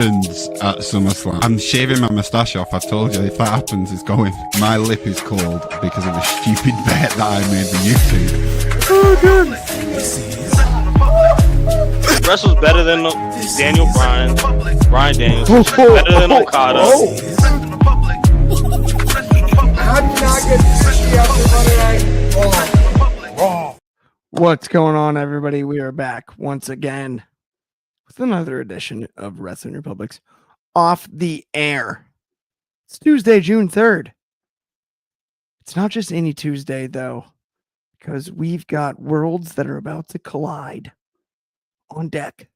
happens at SummerSlam. I'm shaving my moustache off. I told you, if that happens, it's going. My lip is cold because of a stupid bet that I made with YouTube. Oh, good. Wrestle's better than Daniel Bryan Daniels. Better than Okada. How do you not get sushi after Monday Night Raw? What's going on, everybody? We are back once again with another edition of Wrestling Republic's Off the Air. It's Tuesday, June 3rd. It's not just any Tuesday, though, because we've got worlds that are about to collide on deck.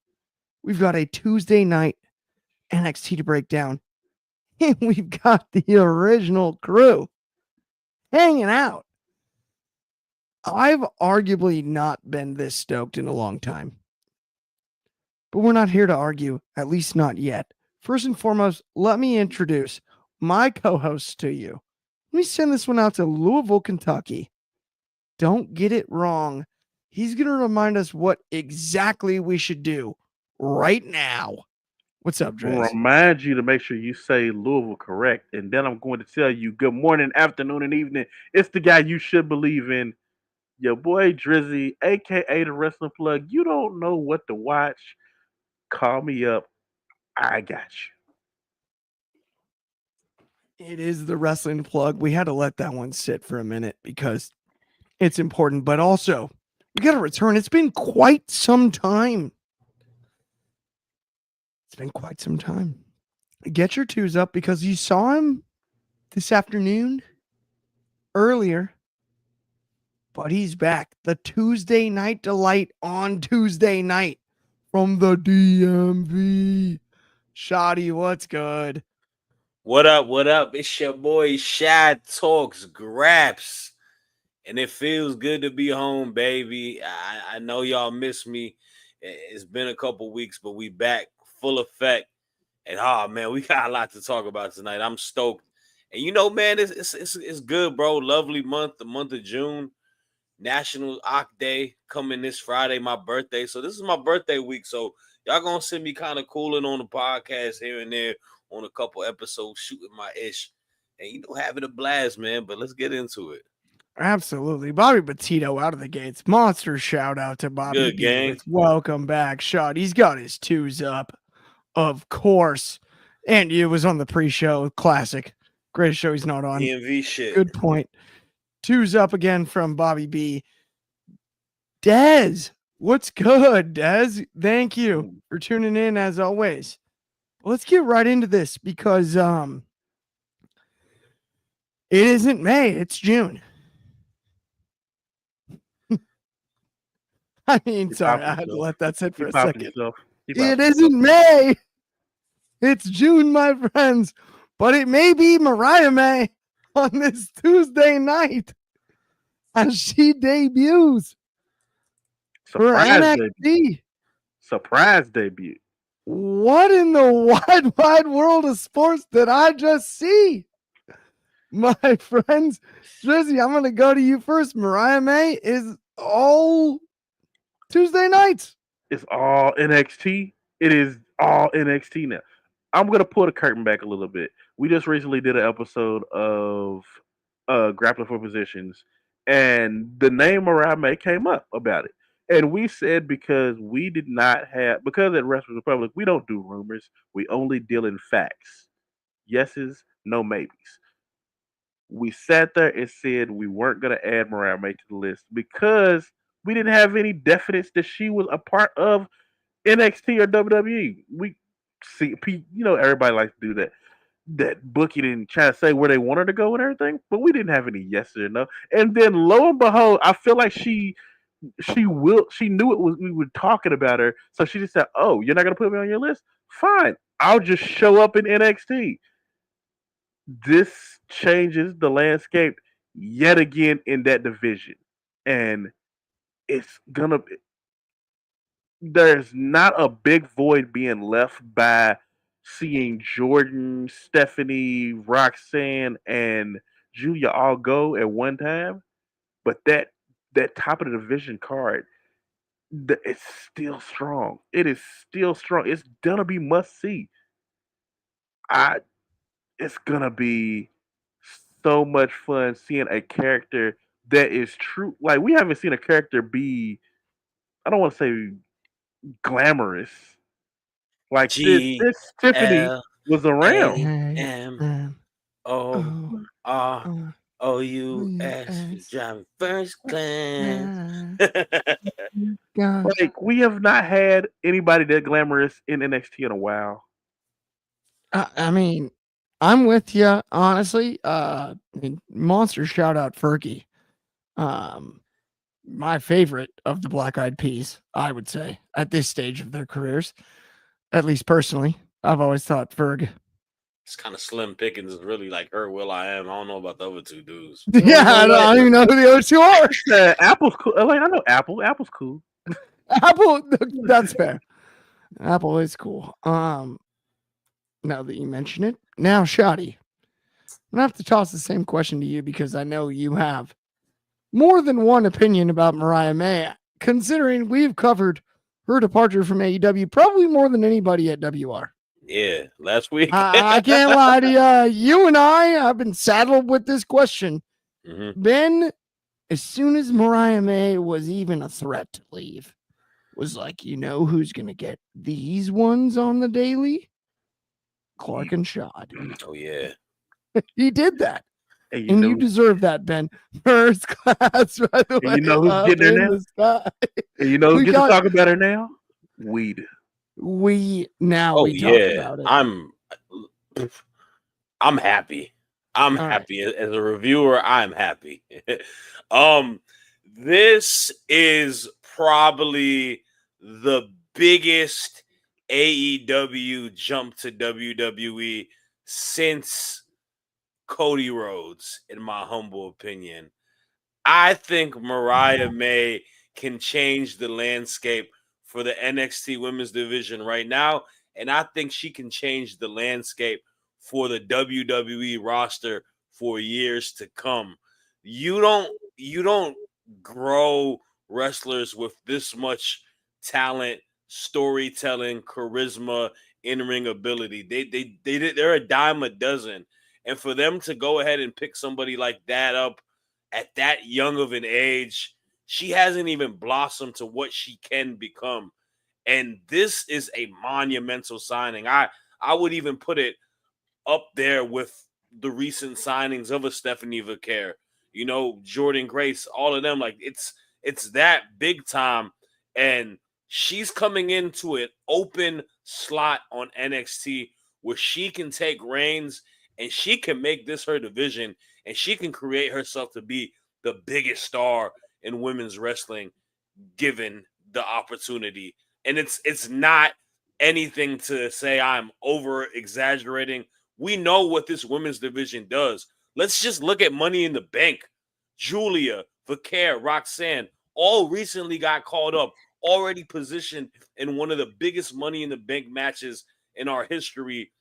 We've got a Tuesday night NXT to break down, and we've got the original crew hanging out. I've arguably not been this stoked in a long time. But we're not here to argue, at least not yet. First and foremost, let me introduce my co-hosts to you. Let me send this one out to Louisville, Kentucky. Don't get it wrong. He's going to remind us what exactly we should do right now. What's up, Dre? Remind you to make sure you say Louisville correct, and then I'm going to tell you good morning, afternoon, and evening. It's the guy you should believe in, your boy Dryzzy, aka the Wrestling Plug. You don't know what to watch? Call me up. I got you. It is the Wrestling Plug. We had to let that one sit for a minute because it's important, but also we got to return. It's been quite some time. It's been quite some time. Get your twos up because you saw him this afternoon earlier, but he's back. The Tuesday Night Delight on Tuesday night from the DMV. Shoddy, what's good? What up? What up? It's your boy Shad Talks Graps. And it feels good to be home, baby. I know y'all miss me. It's been a couple weeks, but we back full effect. And man, we got a lot to talk about tonight. I'm stoked. And you know, man, it's good, bro. Lovely month, the month of June. National Ock Day coming this Friday, my birthday. So this is my birthday week. So y'all gonna see me kind of cooling on the podcast here and there on a couple episodes, shooting my ish. And having a blast, man. But let's get into it. Absolutely. Bobby Petito out of the gates. Monster shout out to Bobby. Good gang. Welcome back, Shot. He's got his twos up, of course. And it was on the pre-show. Classic. Greatest show he's not on. DMV shit. Good point. Twos up again from Bobby B. Dez. What's good, Dez? Thank you for tuning in as always. Let's get right into this because it isn't May, it's June. I mean, sorry, I had to let that sit for a second. It isn't May. It's June, my friends. But it may be Mariah May on this Tuesday night as she debuts for NXT. Surprise debut. What in the wide world of sports did I just see? My friends, Drizzy, I'm going to go to you first. Mariah May is all Tuesday nights. It's all NXT. It is all NXT now. I'm going to pull the curtain back a little bit. We just recently did an episode of Grappling for Positions, and the name Mariah May came up about it. And we said because at Wrestling Republic, we don't do rumors. We only deal in facts. Yeses, no maybes. We sat there and said we weren't going to add Mariah May to the list because we didn't have any definites that she was a part of NXT or WWE. We see, everybody likes to do that booking and try to say where they want her to go and everything, but we didn't have any yeses or no. And then lo and behold, I feel like she knew we were talking about her, so she just said, "Oh, you're not gonna put me on your list? Fine, I'll just show up in NXT." This changes the landscape yet again in that division, and there's not a big void being left by seeing Jordan, Stephanie, Roxanne, and Julia all go at one time, but that top of the division card, it's still strong. It is still strong. It's gonna be must see. It's gonna be so much fun seeing a character that is true. Like we haven't seen a character be, I don't want to say glamorous. Like G this Tiffany L was around. A Hey, M O oh, R oh, O U S. U.S. Driving first class. God. Like we have not had anybody that glamorous in NXT in a while. I mean, I'm with you, honestly. Monster shout out Fergie. Um, my favorite of the Black Eyed Peas, I would say, at this stage of their careers, at least personally. I've always thought Ferg. It's kind of slim pickings, really, like her Will I Am. I don't know about the other two dudes. Yeah, I don't even know who the other two are. Apple's cool. Like I know Apple. Apple's cool. Apple, that's fair. Apple is cool. Now that you mention it, now Shoddy, I'm gonna have to toss the same question to you because I know you have more than one opinion about Mariah May, considering we've covered her departure from AEW probably more than anybody at WR. Yeah, last week. I can't lie to you. You and I have been saddled with this question. Mhm. Ben, as soon as Mariah May was even a threat to leave, was like, you know who's going to get these ones on the daily? Clark and Shad. Oh, yeah. He did that. And And you deserve that, Ben. First class, by the way. you know who's up getting her in now? the sky. And you know who We gets to got- talk about her now? Weed. We Oh, talk yeah. about it. I'm happy. I'm All happy. As a reviewer, I'm happy. This is probably the biggest AEW jump to WWE since Cody Rhodes, in my humble opinion. I think Mariah May can change the landscape for the NXT women's division right now. And I think she can change the landscape for the WWE roster for years to come. You don't grow wrestlers with this much talent, storytelling, charisma, in-ring ability. They're a dime a dozen. And for them to go ahead and pick somebody like that up at that young of an age, she hasn't even blossomed to what she can become. And this is a monumental signing. I would even put it up there with the recent signings of a Stephanie Vaquer, Jordan Grace, all of them. Like it's that big time. And she's coming into an open slot on NXT where she can take reins and she can make this her division and she can create herself to be the biggest star in women's wrestling given the opportunity. And it's not anything to say I'm over exaggerating. We know what this women's division does. Let's just look at Money in the Bank. Julia, Vaquer, Roxanne, all recently got called up, already positioned in one of the biggest Money in the Bank matches in our history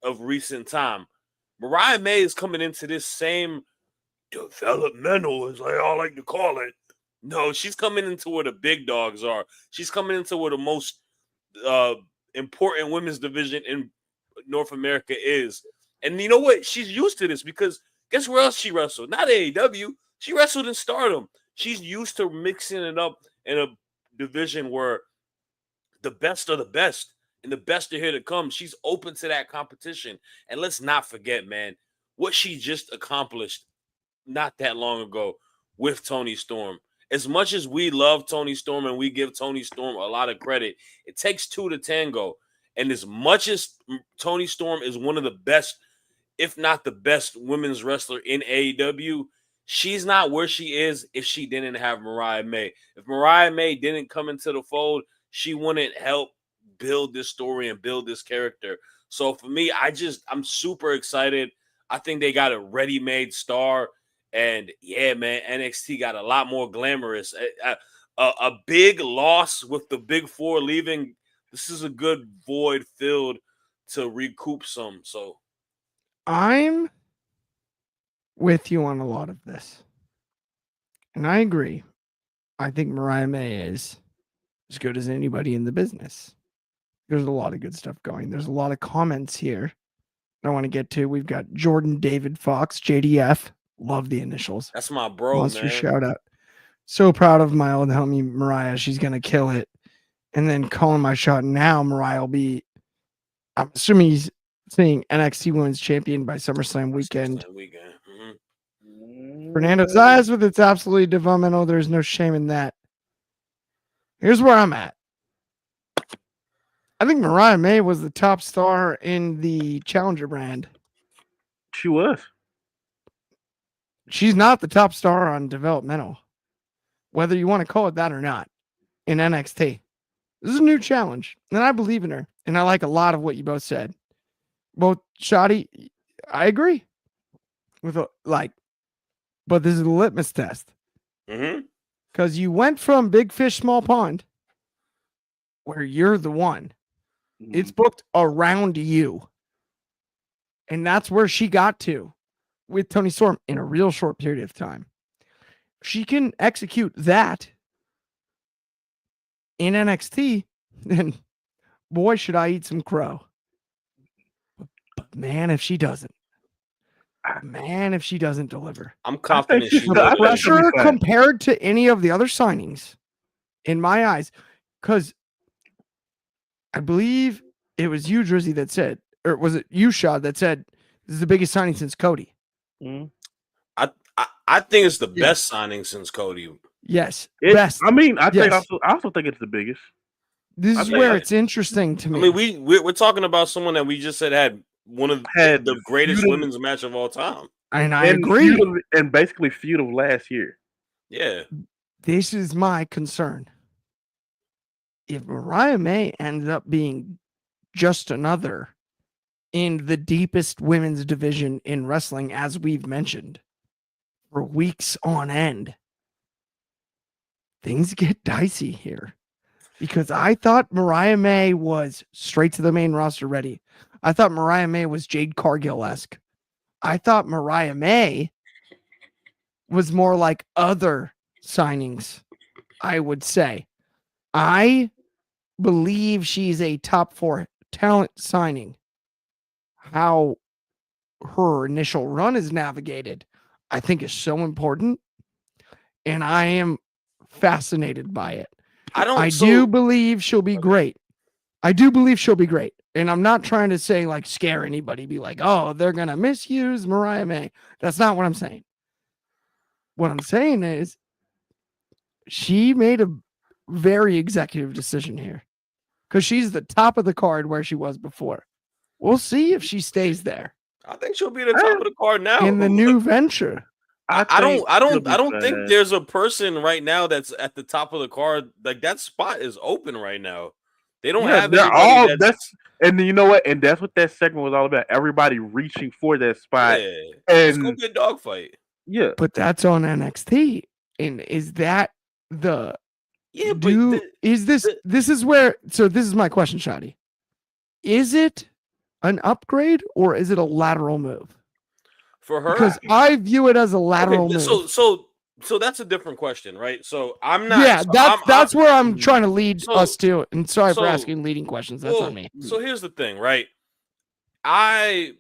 of recent time. Mariah May is coming into this same developmental, as I like to call it. No, she's coming into where the big dogs are. She's coming into where the most important women's division in North America is. And you know what? She's used to this because guess where else she wrestled? Not AEW. She wrestled in Stardom. She's used to mixing it up in a division where the best are the best and the best are here to come. She's open to that competition. And let's not forget, man, what she just accomplished not that long ago with Toni Storm. As much as we love Toni Storm and we give Toni Storm a lot of credit, it takes two to tango. And as much as Toni Storm is one of the best, if not the best women's wrestler in AEW, she's not where she is if she didn't have Mariah May. If Mariah May didn't come into the fold, she wouldn't help build this story and build this character. So for me, I'm super excited. I think they got a ready-made star. And yeah, man, NXT got a lot more glamorous. A big loss with the big four leaving. This is a good void filled to recoup some. So I'm with you on a lot of this. And I agree. I think Mariah May is as good as anybody in the business. There's a lot of good stuff going. There's a lot of comments here I want to get to. We've got Jordan David Fox, JDF. Love the initials. That's my bro, Monster man. shout out. So proud of my old homie Mariah. She's gonna kill it. And then calling my shot now, Mariah will be. I'm assuming he's saying NXT Women's Champion by SummerSlam weekend. Fernando Zayas with it's absolutely developmental. There's no shame in that. Here's where I'm at. I think Mariah May was the top star in the Challenger brand. She was. She's not the top star on developmental, whether you want to call it that or not, in NXT. This is a new challenge, and I believe in her, and I like a lot of what you both said. Both Shoddy, I agree with but this is the litmus test. Because you went from big fish, small pond, where you're the one. It's booked around you. And that's where she got to with Toni Storm in a real short period of time. She can execute that in NXT, then boy, should I eat some crow. But man, if she doesn't. Man, if she doesn't deliver. I'm confident she the will. pressure compared to any of the other signings, in my eyes, because I believe it was you, Drizzy, that said, or was it you, Shad, that said this is the biggest signing since Cody? I think it's the best signing since Cody. Yes, best. I mean, I also think it's the biggest. This is where it's interesting to me. I mean, we're talking about someone that we just said had one of the greatest women's match of all time. And I agree. And basically feud of last year. Yeah. This is my concern. If Mariah May ended up being just another in the deepest women's division in wrestling, as we've mentioned, for weeks on end, things get dicey here. Because I thought Mariah May was straight to the main roster ready. I thought Mariah May was Jade Cargill-esque. I thought Mariah May was more like other signings, I would say. I believe she's a top 4 talent signing. How her initial run is navigated, I think is so important. And I am fascinated by it. I do believe she'll be great. I do believe she'll be great. And I'm not trying to say like scare anybody, be like, oh, they're going to misuse Mariah May. That's not what I'm saying. What I'm saying is she made a very executive decision here because she's the top of the card where she was before. We'll see if she stays there. I think she'll be the top of the card now in the new venture. I don't think there's a person right now that's at the top of the card. Like that spot is open right now. They don't have. They're all and you know what? And that's what that segment was all about. Everybody reaching for that spot. Yeah. And it's gonna be a dogfight. Yeah, but that's on NXT. And is that the? Yeah, this is where? So this is my question, Shadi. Is it an upgrade or is it a lateral move? For her, because I view it as a lateral move. So that's a different question, right? So I'm not. Yeah, that's where I'm trying to lead us to. And sorry for asking leading questions. That's on me. So here's the thing, right? I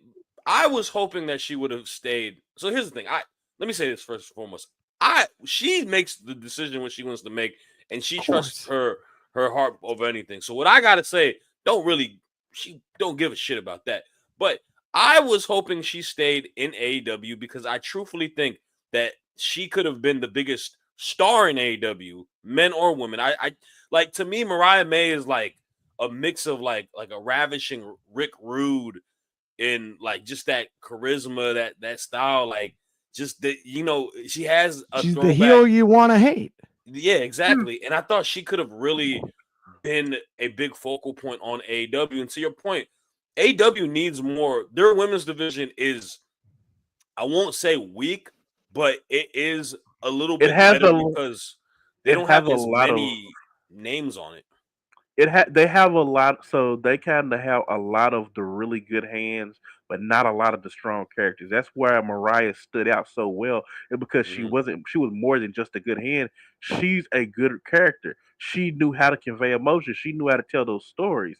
was hoping that she would have stayed. So here's the thing. Let me say this first and foremost. She makes the decision when she wants to make, and she trusts her heart over anything. So what I gotta say, she don't give a shit about that. But I was hoping she stayed in AEW because I truthfully think that she could have been the biggest star in AEW, men or women. I like, to me, Mariah May is like a mix of like a ravishing Rick Rude in like just that charisma, that style, like just that, she has she's the heel you want to hate. Yeah, exactly. And I thought she could have really been a big focal point on AEW. And to your point, AEW needs more. Their women's division is, I won't say weak, but it is a little bit better because they don't have as many names on it. They have a lot, so they kind of have a lot of the really good hands, but not a lot of the strong characters. That's where Mariah stood out so well, because she was more than just a good hand. She's a good character. She knew how to convey emotion. She knew how to tell those stories.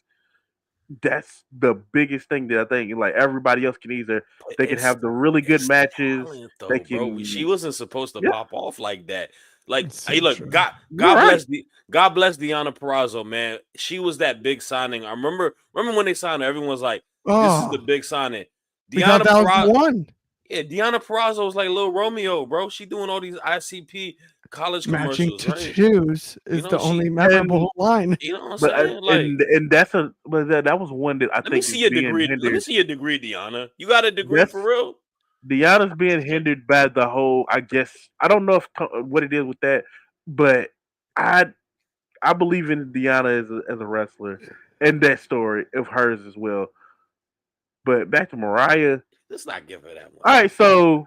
that's the biggest thing that I think. Like everybody else can either they can It's have the really good it's matches. talent They though, bro. She can, wasn't supposed to yeah, pop off like that. Like, It's hey, so look, true. you're right. God bless Deonna Purrazzo, man. She was that big signing. I remember when they signed her, everyone was like, "This is the Oh, big signing." we thought Deonna that was the Purrazzo, one. yeah, Deonna Purrazzo was like Lil Romeo, bro. She doing all these ICP college Matching commercials, to right? shoes You is know, the only she, And memorable line. you know what I'm but saying? Like, that's a but that was one that I let me think is see your being degree. Let me hindered. see your degree, Deonna. You got a degree That's for real? Deanna's being hindered by the whole. I guess I don't know if what it is with that, but I I believe in Deanna as a wrestler and that story of hers as well. But back to Mariah. Let's not give her that All much. right, so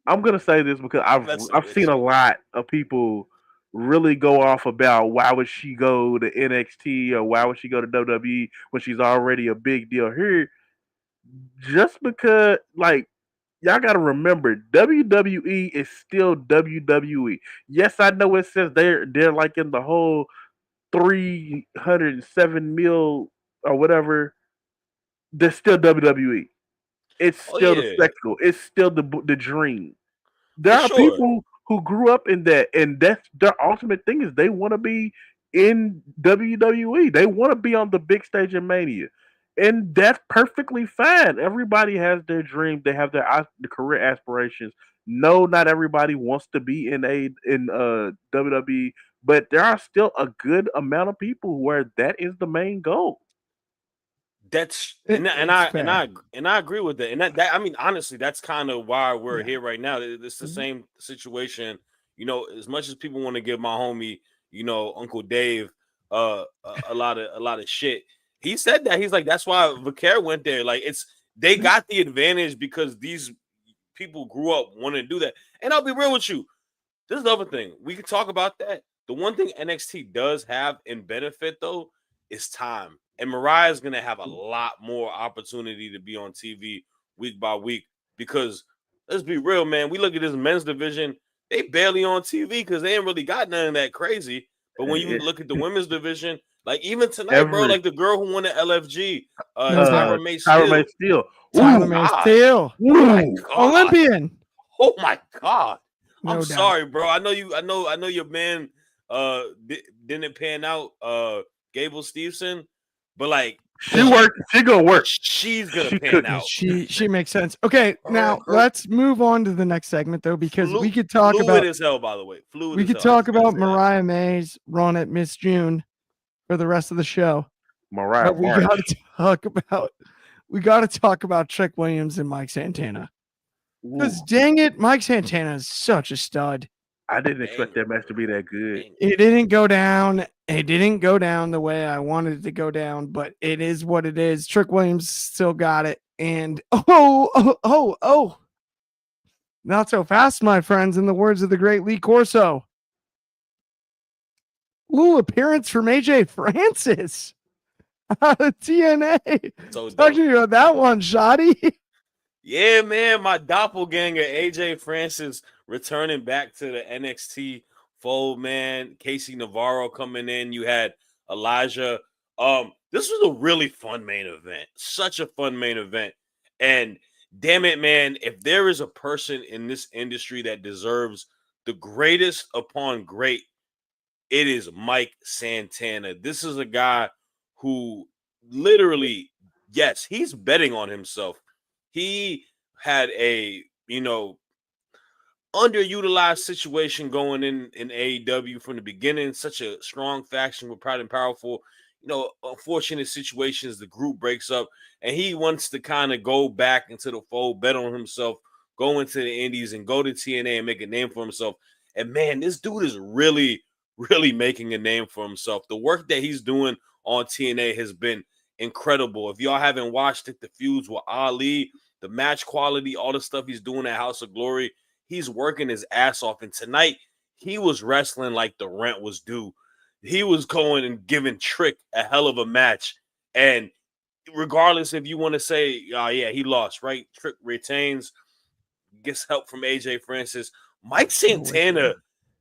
I'm gonna say this because I'm messing I've with seen a you. lot of people really go off about why would she go to NXT or why would she go to WWE when she's already a big deal here. Just because, like, y'all got to remember, WWE is still WWE. Yes, I know it says they're like in the whole 307 mil or whatever. They're still WWE. It's Oh still the yeah, spectacle. It's still the dream. There for are sure. people who grew up in that, and that's their ultimate thing is they want to be in WWE. They want to be on the big stage in Mania, and that's perfectly fine. Everybody has their dream. They have their career aspirations. No, not everybody wants to be in WWE, but there are still a good amount of people where that is the main goal. That's It's fair. and I agree with that. And that I mean, honestly, that's kind of why we're Yeah. here right now. It's the Mhm. same situation. You know, as much as people want to give my homie, you know, Uncle Dave, a lot of shit. He said that he's like that's why Vaquer went there. Like it's they got the advantage because these people grew up wanting to do that. And I'll be real with you. This is the other thing. We can talk about that. The one thing NXT does have in benefit though is time. And Mariah's gonna have a lot more opportunity to be on TV week by week because let's be real, man. We look at this men's division, they barely on TV because they ain't really got nothing that crazy. But when you It, look at the women's division, like even tonight, bro, every like the girl who won the LFG, No doubt. Tyra May Tyra May Steele. Steele. My Tyler Ooh, May God. Steele. Oh my ooh. God. Olympian. Oh my God. I'm No doubt. sorry, bro. I know your man didn't pan out Gable Stevenson, but like She worked. She gonna work. she's gonna She pan cooking. out. She makes sense. Okay, Her, now her let's move on to the next segment though, because we could talk fluid about as hell, by the way. Fluid we as could hell. I talk just gotta about say that. Mariah May's run at Miss June for the rest of the show. Mariah But March. we gotta talk about Trick Williams and Mike Santana. Ooh, Because dang it, Mike Santana is such a stud. I didn't expect Banger, that match bro. to be that good. Banger. It didn't go down. It didn't go down the way I wanted it to go down, but it is what it is. Trick Williams still got it. And not so fast, my friends, in the words of the great Lee Corso. Little appearance from AJ Francis out of TNA. So Talk to dope. me about that one, Shoddy. Yeah, man, my doppelganger AJ Francis returning back to the NXT fold, man. Casey Navarro coming in. You had Elijah. This was a really fun main event. Such a fun main event. And damn it, man, if there is a person in this industry that deserves the greatest upon great, it is Mike Santana. This is a guy who literally, yes, he's betting on himself. He had a, you know, underutilized situation going in AEW from the beginning. Such a strong faction with Proud and Powerful. You know, unfortunate situations, the group breaks up, and he wants to kind of go back into the fold, bet on himself, go into the Indies, and go to TNA and make a name for himself. And man, this dude is really, really making a name for himself. The work that he's doing on TNA has been incredible. If y'all haven't watched it, the feuds with Ali, the match quality, all the stuff he's doing at House of Glory, he's working his ass off. And tonight, he was wrestling like the rent was due. He was going and giving Trick a hell of a match. And regardless if you want to say, oh, yeah, he lost, right? Trick retains, gets help from AJ Francis. Mike No way, Santana,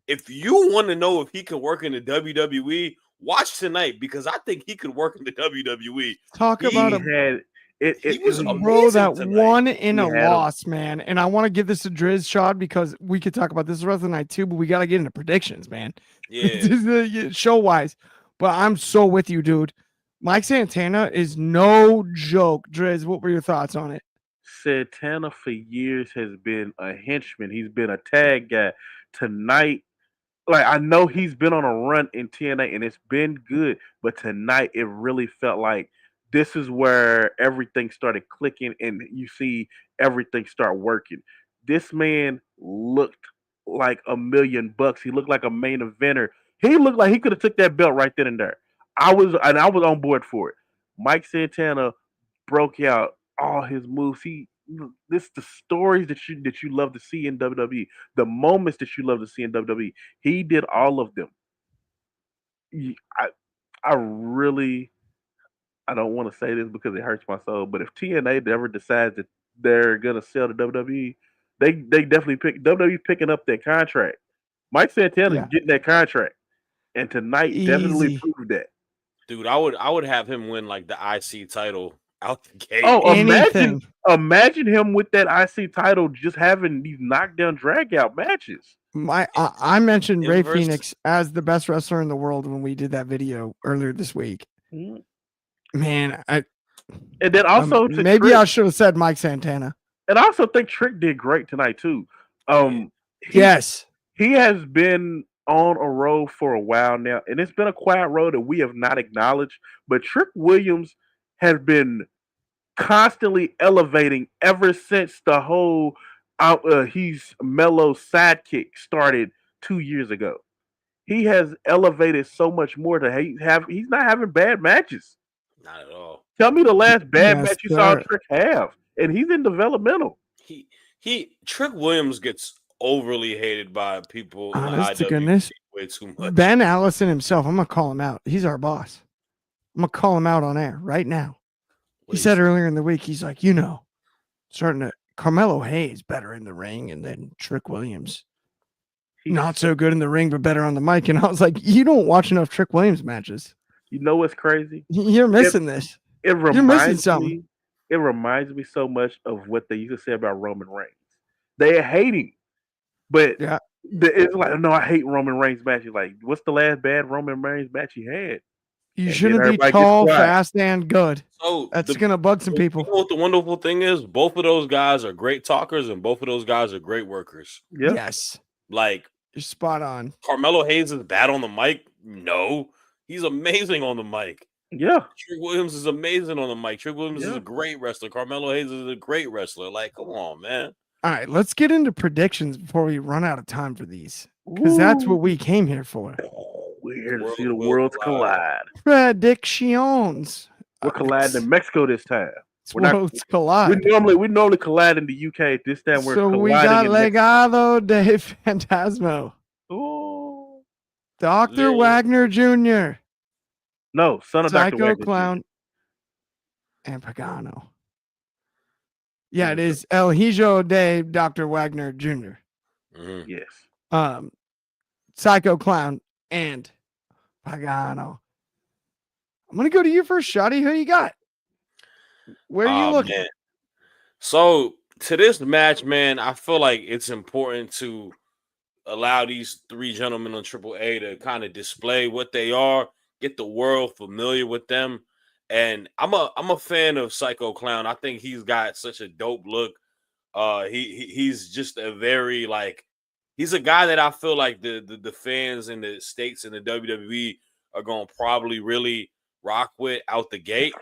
if you want to know if he can work in the WWE, watch tonight because I think he could work in the WWE. Talk He about He a had it. he was bro amazing that tonight. won in He a had him. loss, man. And I want to give this to Driz Shad because we could talk about this the rest of the night too, but we got to get into predictions, man. Yeah. Show wise. But I'm so with you, dude. Mike Santana is no joke. Driz, what were your thoughts on it? Santana for years has been a henchman. He's been a tag guy. Tonight, like I know he's been on a run in TNA and it's been good, but tonight it really felt like this is where everything started clicking and you see everything start working. This man looked like $1,000,000. He looked like a main eventer. He looked like he could have took that belt right then and there. I was on board for it. Mike Santana broke out all his moves. This the stories that you love to see in WWE, the moments that you love to see in WWE. He did all of them. I I really I don't want to say this because it hurts my soul, but if TNA ever decides that they're gonna sell to WWE, they definitely pick WWE picking up that contract. Mike Santana Yeah. getting that contract, and tonight definitely Easy. proved that. Dude, I would have him win like the IC title out the gate. Oh, Anything. imagine him with that IC title, just having these knockdown drag out matches. I mentioned Ray Inverse- Phoenix as the best wrestler in the world when we did that video earlier this week. Mhm. Man, And then also to maybe Trick, I should have said Mike Santana. and I also think Trick did great tonight too. He, Yes. he has been on a road for a while now, and it's been a quiet road that we have not acknowledged. But Trick Williams has been constantly elevating ever since the whole he's Mello's sidekick started 2 years ago. He has elevated so much more to he's not having bad matches. Not at all. Tell me the last bad Yes, match you saw sir. Trick have, and he's in developmental. He Trick Williams gets overly hated by people in the Honest to IWC goodness. way too much. Ben Allison himself, I'm going to call him out. He's our boss. I'm going to call him out on air right now. He said earlier in the week, he's like, starting to Carmelo Hayes better in the ring, and then Trick Williams not so good in the ring, but better on the mic. And I was like, you don't watch enough Trick Williams matches. You know what's crazy? You're missing this. It You're missing something. me. It reminds me so much of what they used to say about Roman Reigns. They hate him, but Yeah. it's like, no, I hate Roman Reigns matches. Like, what's the last bad Roman Reigns match he had? You And shouldn't then be everybody gets tall, quiet. fast, and good. So That's going to bug some people. You know what the wonderful thing is? Both of those guys are great talkers, and both of those guys are great workers. Yeah. Yes. Like, You're spot on. Carmelo Hayes is bad on the mic? No. He's amazing on the mic. Yeah. Trick Williams is amazing on the mic. Trick Williams is Yeah. a great wrestler. Carmelo Hayes is a great wrestler. Like, come on, man. All right, let's get into predictions before we run out of time for these, because that's what we came here for. We're here to World see the will worlds collide. collide. Predictions. We're colliding in Mexico this time. It's We're not- worlds collide. We normally collide in the UK. This time we're So colliding we got in Mexico. Legado de Fantasmo, Ooh. Dr. Lil- Wagner Jr., No, son of Dr. Psycho Wagner. Clown, and Pagano. Yeah, it is El Hijo de Dr. Wagner Jr., Mhm. Yes. Psycho Clown, and Pagano. I'm gonna go to you first, Shotty. Who you got? Where are you looking? Man. So to this match, man, I feel like it's important to allow these three gentlemen on AAA to kind of display what they are, get the world familiar with them. And I'm a fan of Psycho Clown. I think he's got such a dope look. He's just a very he's a guy that I feel like the fans in the States and the WWE are gonna probably really rock with out the gate.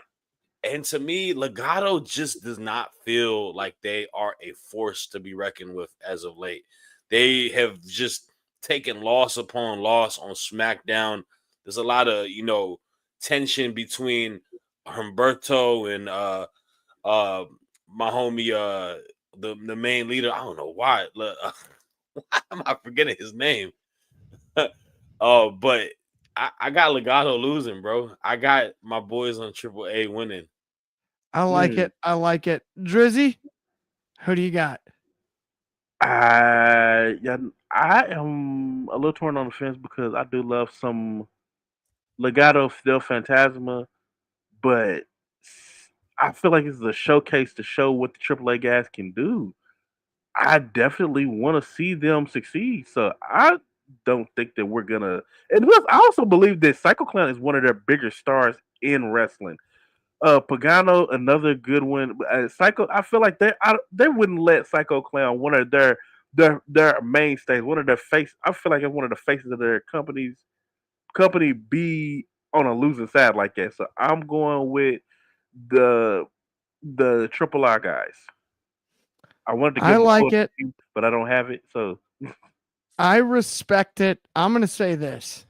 And to me, Legado just does not feel like they are a force to be reckoned with as of late. They have just taken loss upon loss on SmackDown. There's a lot of, tension between Humberto and my homie, the main leader. I don't know why. Why am I forgetting his name? But I got Legado losing, bro. I got my boys on AAA winning. I like it. I like it. Drizzy, who do you got? I am a little torn on the fence because I do love some Legado still Phantasma, but I feel like this is a showcase to show what the AAA guys can do. I definitely want to see them succeed. So I don't think that we're gonna. And plus, I also believe that Psycho Clown is one of their bigger stars in wrestling. Pagano, another good one. Psycho, I feel like they wouldn't let Psycho Clown, one of their mainstays, one of their face. I feel like it's one of the faces of their company be on a losing side like that. So I'm going with the Triple R guys. I wanted to I give the like quote it. to you, but I don't have it. So I respect it. I'm going to say this.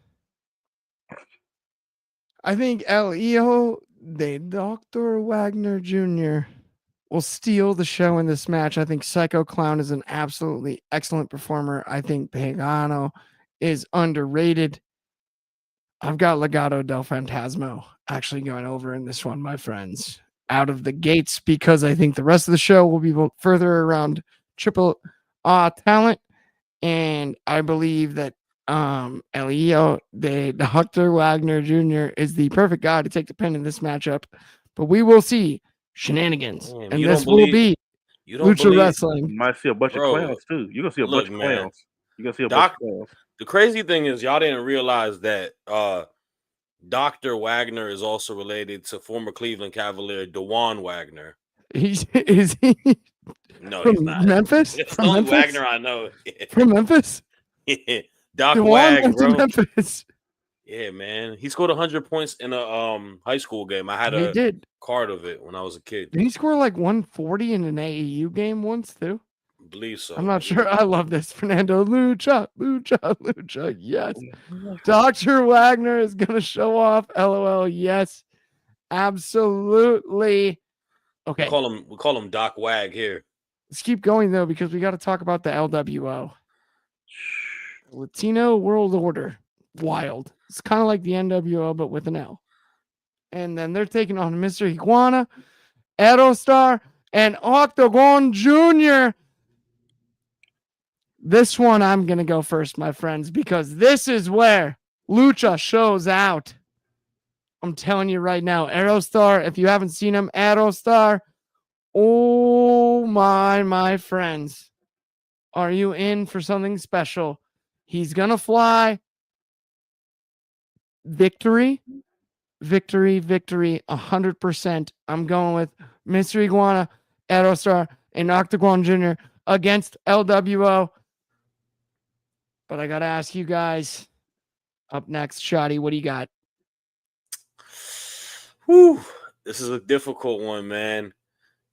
I think Leo de Dr. Wagner Jr. will steal the show in this match. I think Psycho Clown is an absolutely excellent performer. I think Pagano is underrated. I've got Legado del Fantasma actually going over in this one, my friends, out of the gates, because I think the rest of the show will be further around triple talent. And I believe that Leo de Dr. Wagner Jr. is the perfect guy to take the pin in this matchup. But we will see shenanigans. Damn, And this will be you don't Lucha believe, you Wrestling. might see a bunch of bro. clowns too. You're gonna see a Look, bunch of man, clowns. You're gonna see a Doc. bunch of clowns. The crazy thing is, y'all didn't realize that Dr. Wagner is also related to former Cleveland Cavalier Dewan Wagner. Is he No, from he's not. Memphis? That's From the only Memphis? Wagner I know. From Memphis? Doc Dewan Wag, went to bro. Memphis. Yeah, man. He scored 100 points in a high school game. I had He a did. card of it when I was a kid. Did he score like 140 in an AAU game once too? I believe so. I'm not sure. I love this. Fernando Lucha, Lucha, Lucha. Yes. Dr. Wagner is going to show off. LOL. Yes. Absolutely. Okay. We call him Doc Wag here. Let's keep going though, because we got to talk about the LWO. Latino World Order. Wild. It's kind of like the NWO, but with an L. And then they're taking on Mr. Iguana, Aerostar, and Octagon Jr. This one I'm going to go first, my friends, because this is where Lucha shows out. I'm telling you right now, Aerostar, if you haven't seen him, Aerostar, oh my friends. Are you in for something special? He's going to fly. Victory, 100%. I'm going with Mr. Iguana, Aerostar, and Octagon Jr. against LWO. But I got to ask you guys, up next, Shoddy, what do you got? Whew. This is a difficult one, man.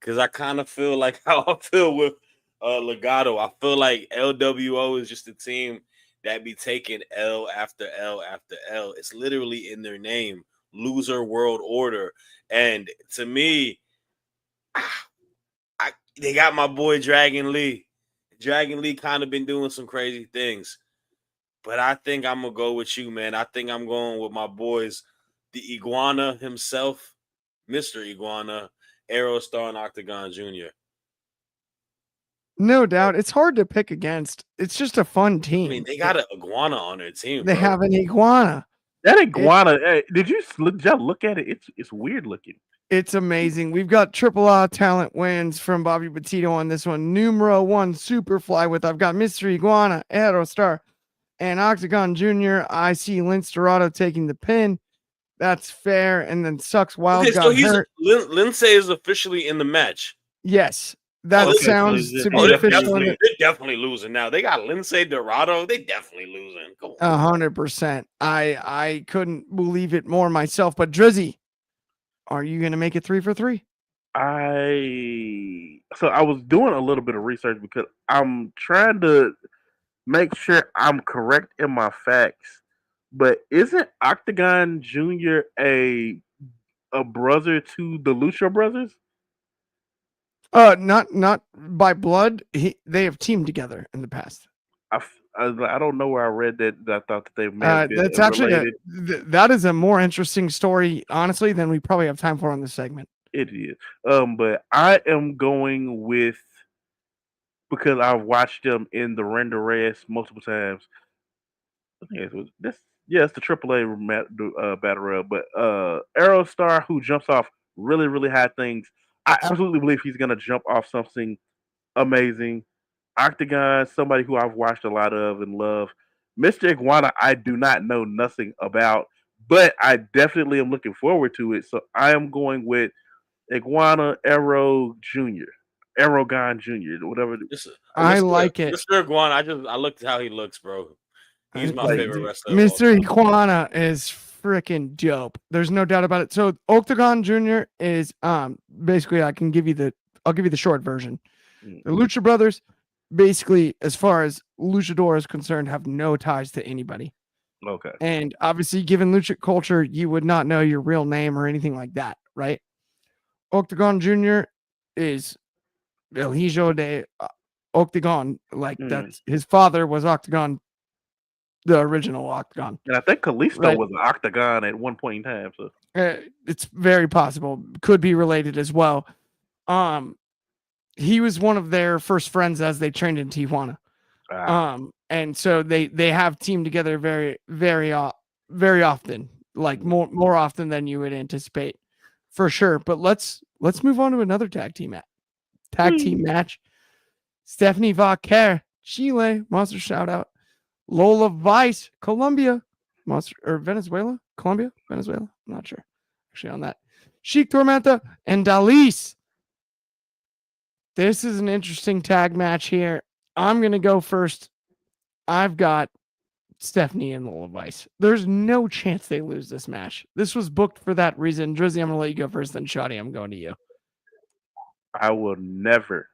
Because I kind of feel like how I feel with Legado. I feel like LWO is just a team that be taking L after L after L. It's literally in their name, Loser World Order. And to me, they got my boy Dragon Lee. Dragon Lee kind of been doing some crazy things. But I think I'm going to go with you, man. I think I'm going with my boys, the Iguana himself, Mr. Iguana, Aerostar, and Octagon Jr. No doubt. It's hard to pick against. It's just a fun team. I mean, they got an iguana on their team. They have an iguana. That iguana, did you look at it? It's weird looking. It's amazing. We've got AAA talent wins from Bobby Petito on this one. Numero 1 Superfly with I've got Mr. Iguana, Aerostar, and Octagon Jr. I see Lince Dorado taking the pin. That's fair. And then Sucks Wild got hurt. Lindsay is officially in the match. Yes. That sounds to be official. They're definitely losing now. They got Lindsay Dorado. They definitely losing. 100%. I couldn't believe it more myself. But Dryzzy, are you going to make it 3 for 3? I was doing a little bit of research because I'm trying to make sure I'm correct in my facts. But isn't Octagon Jr. a brother to the Lucha Brothers? Not by blood. They have teamed together in the past. I don't know where I read that. I thought that they may have been that's actually related. That is a more interesting story, honestly, than we probably have time for on this segment. It is. But I am going with, because I've watched them in the Render Reyes multiple times. I think Yeah, it's the AAA battle royal, but Aerostar, who jumps off really, really high things, I absolutely believe he's gonna jump off something amazing. Octagon, somebody who I've watched a lot of and love. Mr. Iguana, I do not know nothing about, but I definitely am looking forward to it. So I am going with Iguana Arrow Jr. Arrowgon Jr. Whatever. I like it. Mr. Iguana, I looked at how he looks, bro. He's my favorite wrestler. Mr. Iguana is freaking dope. There's no doubt about it. So Octagon Jr. is basically I'll give you the short version. The Lucha Brothers, basically, as far as luchador is concerned, have no ties to anybody. Okay. And obviously, given lucha culture, you would not know your real name or anything like that, right? Octagon Jr. is El Hijo de Octagon. Like that's his father was Octagon, the original Octagon. And I think Kalisto was an Octagon at one point in time. So it's very possible. Could be related as well. He was one of their first friends as they trained in Tijuana. And so they have teamed together very, very, very often, like more often than you would anticipate, for sure. But let's move on to another tag team match. Stephanie Vaquer, Chile, Monster shout out. Lola Vice, Colombia, Monster or Venezuela, Colombia, Venezuela. I'm not sure actually on that. Chic Tormenta and Dalis. This is an interesting tag match here. I'm going to go first. I've got Stephanie and Lola Vice. There's no chance they lose this match. This was booked for that reason. Drizzy, I'm going to let you go first. Then Shadi, I'm going to you. I will never,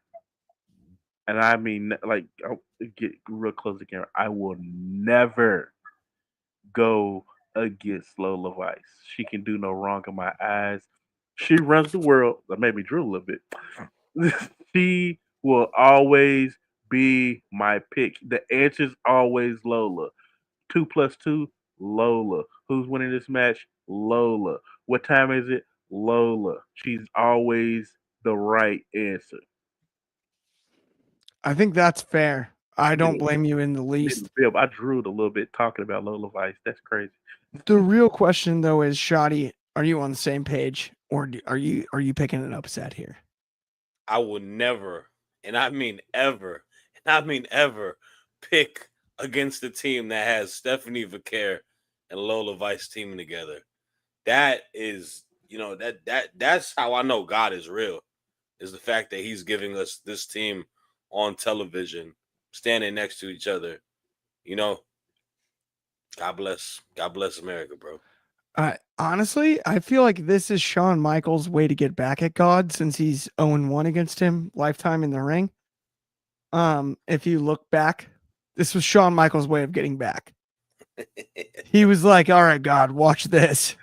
and I mean, like, I'll get real close to the camera. I will never go against Lola Vice. She can do no wrong in my eyes. She runs the world. That made me drool a little bit. She will always be my pick. The answer's always Lola. 2 + 2, Lola. Who's winning this match? Lola. What time is it? Lola. She's always the right answer. I think that's fair. I don't blame you in the least. I drooled a little bit talking about Lola Vice. That's crazy. The real question, though, is Shadi, are you on the same page, or are you picking an upset here? I will never, and I mean ever, pick against the team that has Stephanie Vaquer and Lola Vice teaming together. That is, that's how I know God is real. Is the fact that He's giving us this team on television, standing next to each other. God bless America, bro. Honestly, I feel like this is Shawn Michaels' way to get back at God since he's 0-1 against him lifetime in the ring. If you look back, this was Shawn Michaels' way of getting back. He was like, all right, God, watch this.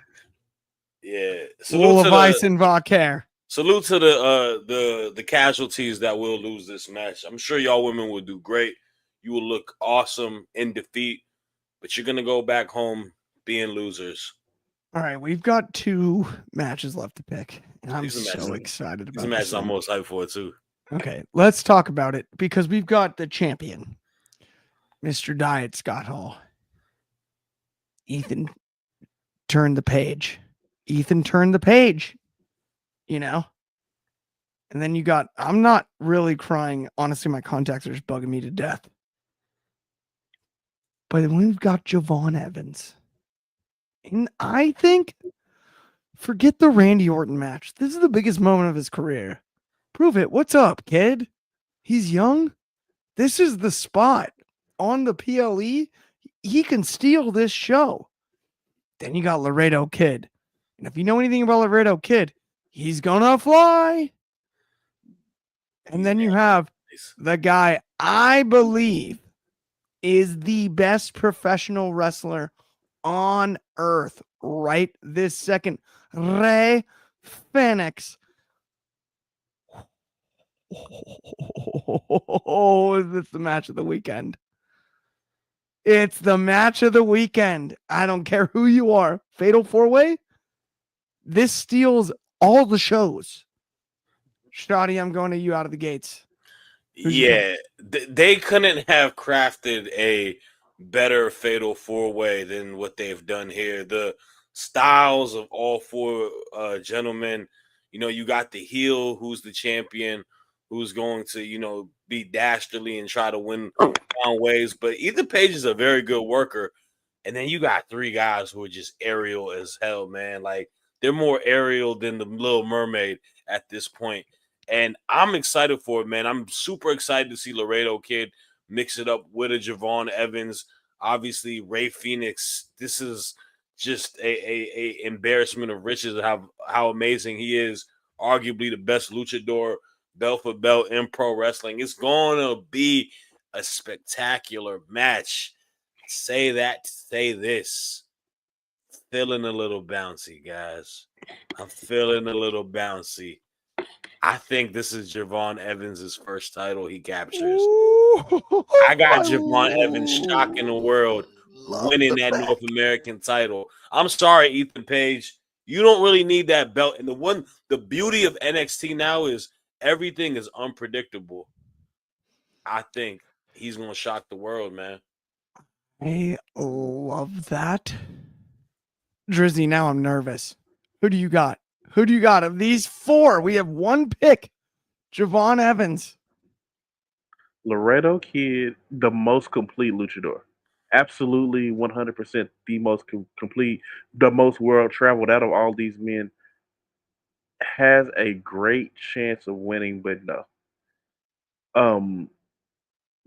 Yeah. Lola Vice and Vaquer. Salute to the casualties that will lose this match. I'm sure y'all women will do great. You will look awesome in defeat, but you're going to go back home being losers. All right, we've got 2 matches left to pick, and I'm so excited about this. These matches I'm most hyped for, too. Okay, let's talk about it, because we've got the champion, Mr. Diet Scott Hall. Ethan turned the page. And then you got, I'm not really crying. Honestly, my contacts are just bugging me to death. But then we've got Javon Evans. And I think, forget the Randy Orton match. This is the biggest moment of his career. Prove it. What's up, kid? He's young. This is the spot on the PLE. He can steal this show. Then you got Laredo Kid. And if you know anything about Laredo Kid, he's gonna fly. And then you have the guy I believe is the best professional wrestler on earth right this second, Rey Fenix. Oh, is this the match of the weekend? It's the match of the weekend. I don't care who you are. Fatal 4-Way? This steals all the shows. Shadi, I'm going to you out of the gates. They couldn't have crafted a better fatal 4-way than what they've done here. The styles of all four gentlemen, you got the heel who's the champion, who's going to, be dastardly and try to win down ways. But Ethan Page is a very good worker. And then you got three guys who are just aerial as hell, man. Like, they're more aerial than the Little Mermaid at this point. And I'm excited for it, man. I'm super excited to see Laredo Kid mix it up with a Javon Evans. Obviously, Ray Phoenix. This is just a embarrassment of riches of how amazing he is. Arguably the best luchador, belt for belt in pro wrestling. It's going to be a spectacular match. Say that, say this. Feeling a little bouncy, guys. I'm feeling a little bouncy. I think this is Javon Evans' first title he captures. I got Javon Evans shocking the world, winning that North American title. I'm sorry, Ethan Page. You don't really need that belt. And the beauty of NXT now is everything is unpredictable. I think he's going to shock the world, man. I love that. Drizzy, now I'm nervous. Who do you got? Who do you got? Of these four, we have one pick. Javon Evans. Laredo Kid, the most complete luchador. Absolutely 100% the most complete, the most world traveled out of all these men. Has a great chance of winning, but no.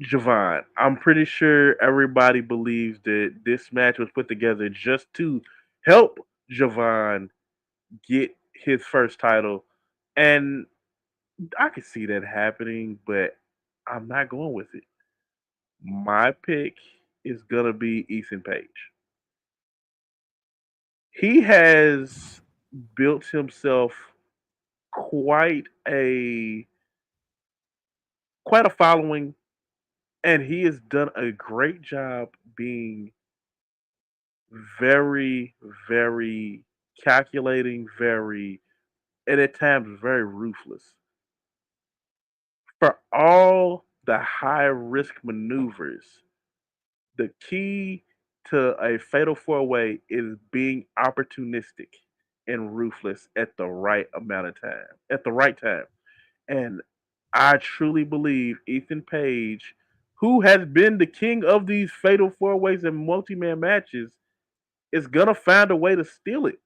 Javon, I'm pretty sure everybody believes that this match was put together just to help Javon get his first title. And I could see that happening, but I'm not going with it. My pick is gonna be Ethan Page. He has built himself quite a quite a following, and he has done a great job being very, very calculating, very, and at times very ruthless. For all the high risk maneuvers, the key to a fatal four way is being opportunistic and ruthless at the right amount of time, at the right time. And I truly believe Ethan Page, who has been the king of these fatal four ways and multi man matches, is going to find a way to steal it.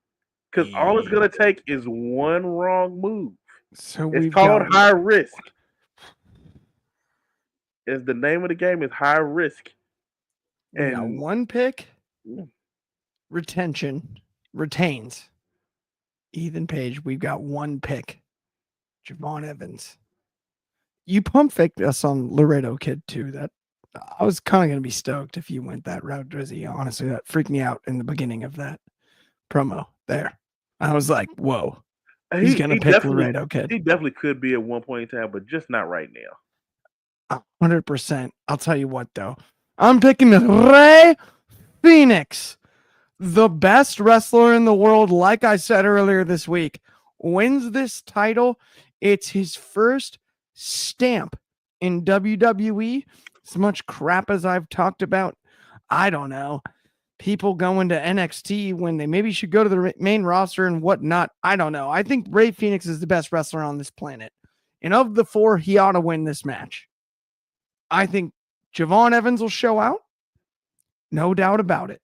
Because all it's going to take is one wrong move. So It's we've called got high risk. Is the name of the game is high risk. we got And one pick. Retains. Ethan Page. We've got one pick. Javon Evans. You pump faked us on Laredo Kid too. That I was kind of gonna be stoked if you went that route, Drizzy. Honestly, that freaked me out in the beginning of that promo there. I was like, whoa. He's gonna pick Laredo Kid. He definitely could be at one point in time, but just not right now. 100%. I'll tell you what though. I'm picking Ray Phoenix, the best wrestler in the world. Like I said earlier this week, wins this title. It's his first stamp in WWE. As much crap as I've talked about, I don't know, people going to NXT when they maybe should go to the main roster and whatnot. I don't know. I think Ray Phoenix is the best wrestler on this planet. And of the four, he ought to win this match. I think Javon Evans will show out. No doubt about it.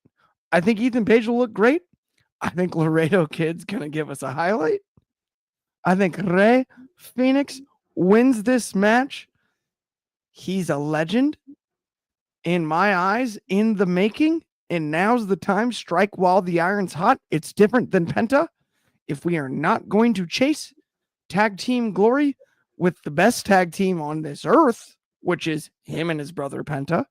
I think Ethan Page will look great. I think Laredo Kid's going to give us a highlight. I think Ray Phoenix wins this match. He's a legend in my eyes, in the making, and now's the time. Strike while the iron's hot. It's different than Penta. If we are not going to chase tag team glory with the best tag team on this earth, which is him and his brother Penta,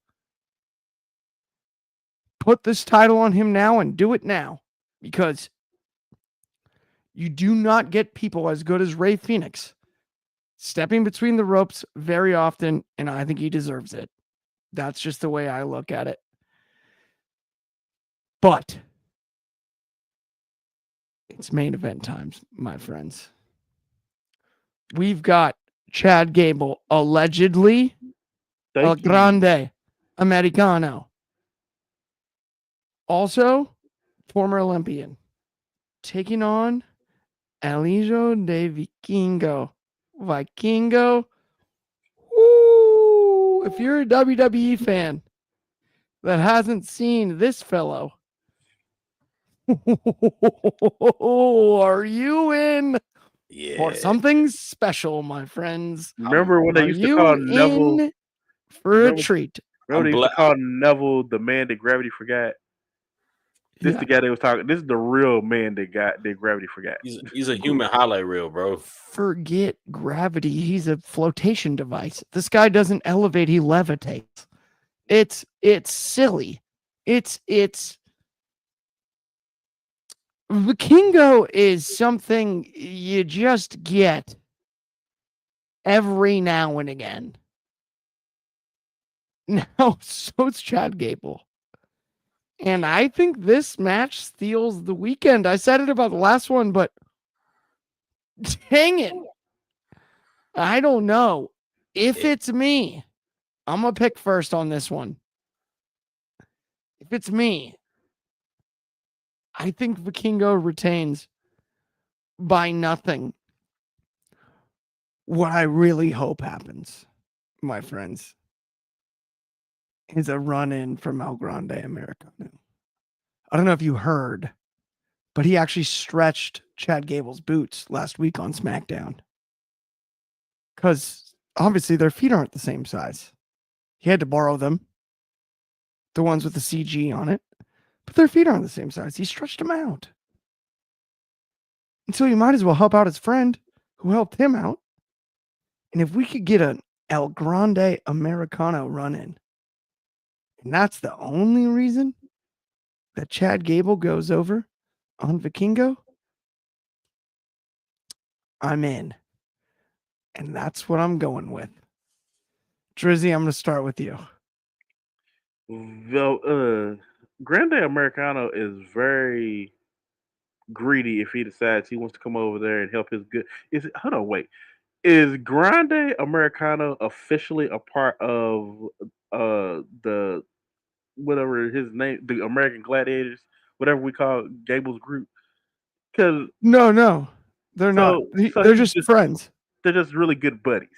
put this title on him now and do it now, because you do not get people as good as Ray Phoenix stepping between the ropes very often, and I think he deserves it. That's just the way I look at it. But it's main event times, my friends. We've got Chad Gable, allegedly El Grande Americano, Also, former Olympian taking on Elijo de Vikingo. Vikingo. Ooh, if you're a WWE fan that hasn't seen this fellow, are you in for Yeah. something special, my friends? Remember when they Are used to call you Neville? in for a Remember, treat? remember I'm they used to glad. call Neville the man that gravity forgot. This Yeah. the guy they was talking. This is the real man that gravity forgot. He's a human highlight reel, bro. Forget gravity. He's a flotation device. This guy doesn't elevate, he levitates. It's silly. It's Vikingo is something you just get every now and again. Now, so it's Chad Gable. And I think this match steals the weekend. I said it about the last one, but dang it. I don't know. If it's me, I'm going to pick first on this one. If it's me, I think Vikingo retains by nothing. What I really hope happens, my friends, is a run in from El Grande Americano. I don't know if you heard, but he actually stretched Chad Gable's boots last week on SmackDown. Because obviously their feet aren't the same size. He had to borrow them, the ones with the CG on it, but their feet aren't the same size. He stretched them out. And so you might as well help out his friend who helped him out. And if we could get an El Grande Americano run in, and that's the only reason that Chad Gable goes over on Vikingo, I'm in. And that's what I'm going with. Drizzy, I'm going to start with you. Grande Americano is very greedy if he decides he wants to come over there and help his good. Is it? Hold on, wait. Is Grande Americano officially a part of the whatever his name, the American Gladiators, whatever we call Gable's group? Because No, they're not. so They're he's just just friends. they're just really good buddies.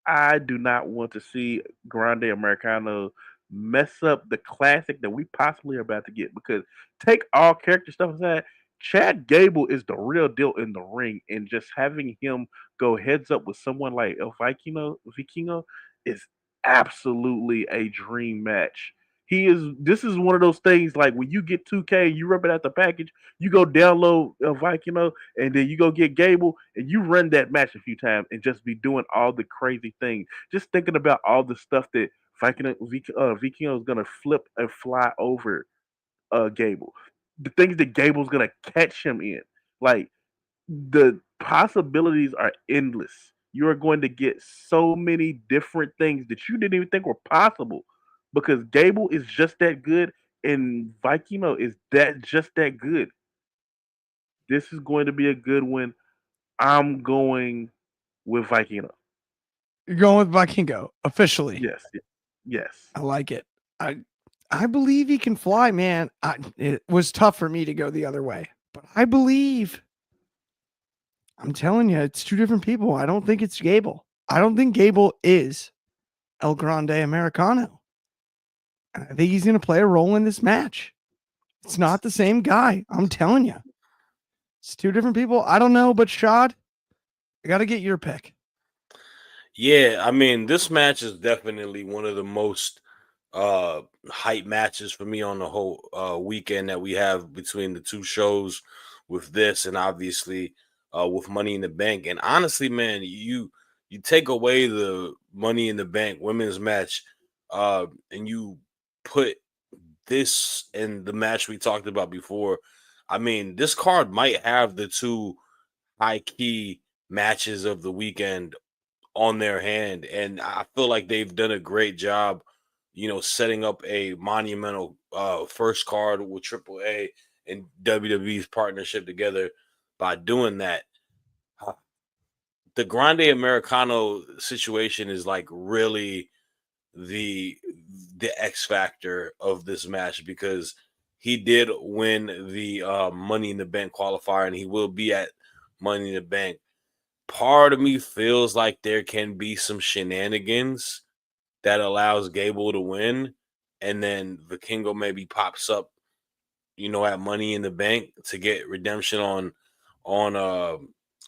I do not want to see Grande Americano mess up the classic that we possibly are about to get because take all character stuff aside, Chad Gable is the real deal in the ring, and just having him go heads up with someone like El Vikingo is absolutely a dream match. He is. This is one of those things like when you get 2K, you rip it out the package, you go download El Vikingo, and then you go get Gable and you run that match a few times and just be doing all the crazy things. Just thinking about all the stuff that Vikingo is gonna flip and fly over Gable. The things that Gable's gonna catch him in. Like the possibilities are endless. You are going to get so many different things that you didn't even think were possible because Gable is just that good and Vikino is that just that good. This is going to be a good one. I'm going with Vikino. You're going with Vikingo officially. Yes, yes. I like it. I believe he can fly, man. It was tough for me to go the other way, but I believe. I'm telling you, it's two different people. I don't think it's Gable. I don't think Gable is El Grande Americano. I think he's going to play a role in this match. It's not the same guy. I'm telling you. It's two different people. I don't know, but Shad, I got to get your pick. Yeah, I mean, this match is definitely one of the most hype matches for me on the whole weekend that we have between the two shows with this and obviously with Money in the Bank. And honestly, man, you take away the Money in the Bank women's match and you put this in the match we talked about before. I mean, this card might have the two high key matches of the weekend on their hand, and I feel like they've done a great job, setting up a monumental first card with AAA and WWE's partnership together by doing that. The Grande Americano situation is like really the the X factor of this match because he did win the Money in the Bank qualifier and he will be at Money in the Bank. Part of me feels like there can be some shenanigans that allows Gable to win, and then Vikingo maybe pops up, at Money in the Bank to get redemption on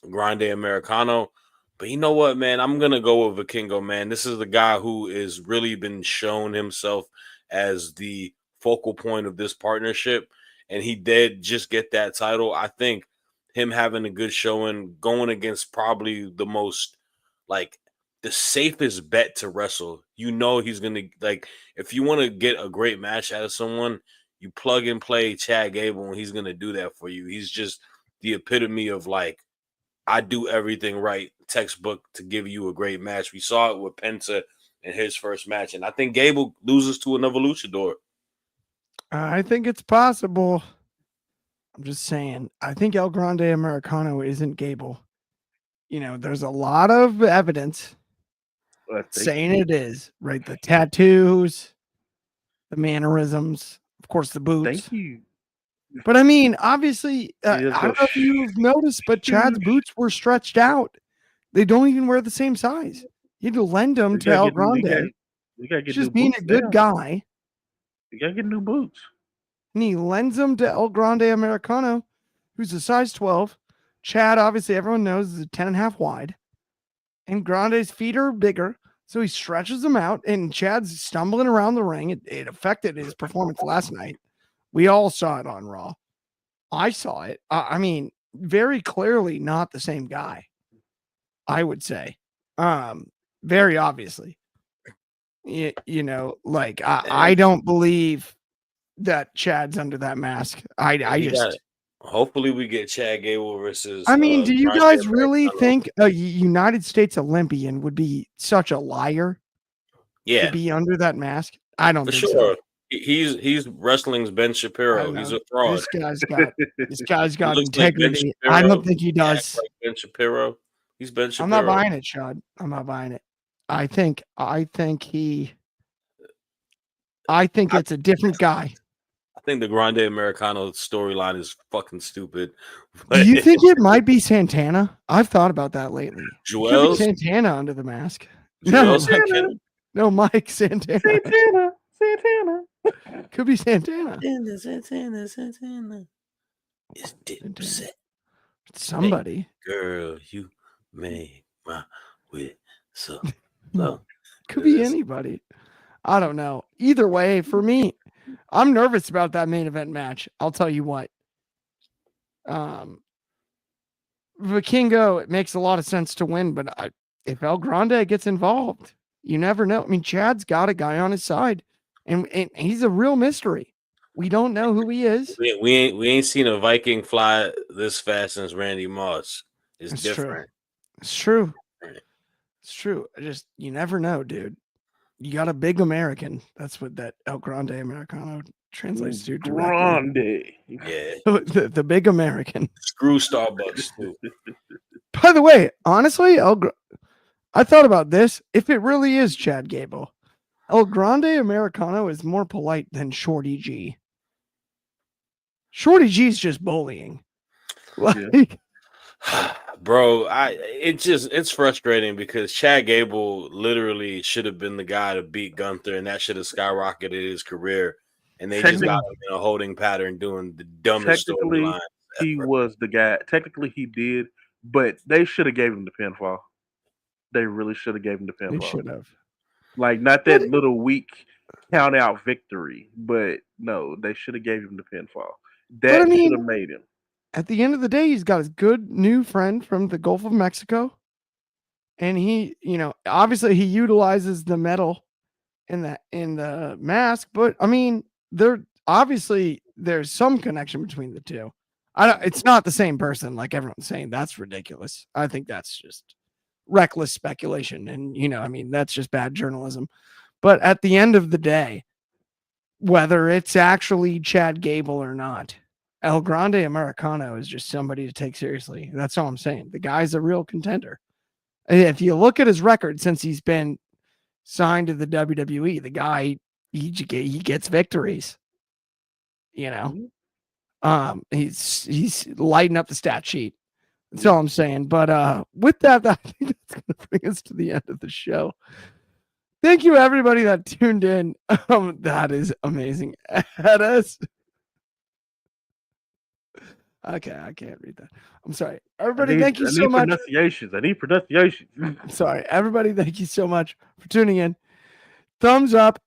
Grande Americano. But you know what, man? I'm gonna go with Vikingo, man. This is the guy who is really been shown himself as the focal point of this partnership, and he did just get that title. I think him having a good showing, going against probably the most the safest bet to wrestle. He's gonna if you want to get a great match out of someone, you plug and play Chad Gable, and he's gonna do that for you. He's just the epitome of I do everything right, textbook to give you a great match. We saw it with Penta in his first match, and I think Gable loses to another luchador. I think it's possible. I'm just saying. I think El Grande Americano isn't Gable. There's a lot of evidence saying it is, right? The tattoos, the mannerisms, of course, the boots. Thank you. But I mean, obviously, I don't know if you've noticed, but Chad's boots were stretched out. They don't even wear the same size. You had to lend them to El Grande. You gotta get just being a good guy. You gotta get new boots. And he lends them to El Grande Americano, who's a size 12. Chad, obviously, everyone knows, is a 10.5 wide. And Grande's feet are bigger. So he stretches them out, and Chad's stumbling around the ring. It affected his performance last night. We all saw it on Raw. I saw it. I mean, very clearly not the same guy, I would say. Very obviously. I don't believe that Chad's under that mask. Hopefully we get Chad Gable versus. I mean, do you guys really think a United States Olympian would be such a liar? Yeah, to be under that mask. I don't think sure. so. He's wrestling's Ben Shapiro. He's a fraud. This guy's got integrity. I don't think he does. Like Ben Shapiro. He's Ben Shapiro. I'm not buying it, Shad. I'm not buying it. I think it's a different guy. I think the Grande Americano storyline is fucking stupid. Do you think it might be Santana? I've thought about that lately. Joel Santana under the mask. No, Mike Santana. Santana. Could be Santana. Santana. It's Dipset. Somebody. Hey, girl, you make my whistle. Could be anybody. I don't know. Either way, for me, I'm nervous about that main event match. I'll tell you what. Vikingo, it makes a lot of sense to win, but if El Grande gets involved, you never know. I mean, Chad's got a guy on his side, and he's a real mystery. We don't know who he is. We ain't seen a Viking fly this fast since Randy Moss. It's different. It's true. It's true. You never know, dude. You got a big American. That's what that El Grande Americano translates to directly. Yeah. The big American. Screw Starbucks too. By the way, honestly, I thought about this. If it really is Chad Gable, El Grande Americano is more polite than Shorty G. Shorty G is just bullying. Bro, it's frustrating because Chad Gable literally should have been the guy to beat Gunther, and that should have skyrocketed his career. And they just got him in a holding pattern doing the dumbest storyline. He was the guy. Technically, he did, but they should have gave him the pinfall. They really should have gave him the pinfall. They should have. Not that little weak count out victory, but no, they should have gave him the pinfall. That should have made him. At the end of the day, he's got his good new friend from the Gulf of Mexico. And he, obviously he utilizes the metal in the mask, but I mean, there's some connection between the two. It's not the same person like everyone's saying. That's ridiculous. I think that's just reckless speculation. And, that's just bad journalism. But at the end of the day, whether it's actually Chad Gable or not, El Grande Americano is just somebody to take seriously. That's all I'm saying. The guy's a real contender. If you look at his record since he's been signed to the WWE, the guy he gets victories. You know, he's lighting up the stat sheet. That's all I'm saying. But with that, I think that's going to bring us to the end of the show. Thank you, everybody that tuned in. That is amazing. At us. Okay, I can't read that. I'm sorry. Everybody, thank you so much. I need pronunciations. I'm sorry. Everybody, thank you so much for tuning in. Thumbs up,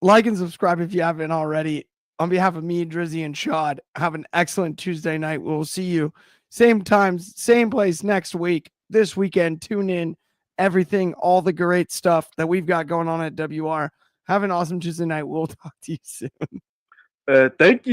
like, and subscribe if you haven't already. On behalf of me, Dryzzy, and Shad, have an excellent Tuesday night. We'll see you same times, same place next week. This weekend, tune in. Everything, all the great stuff that we've got going on at WR. Have an awesome Tuesday night. We'll talk to you soon. Thank you.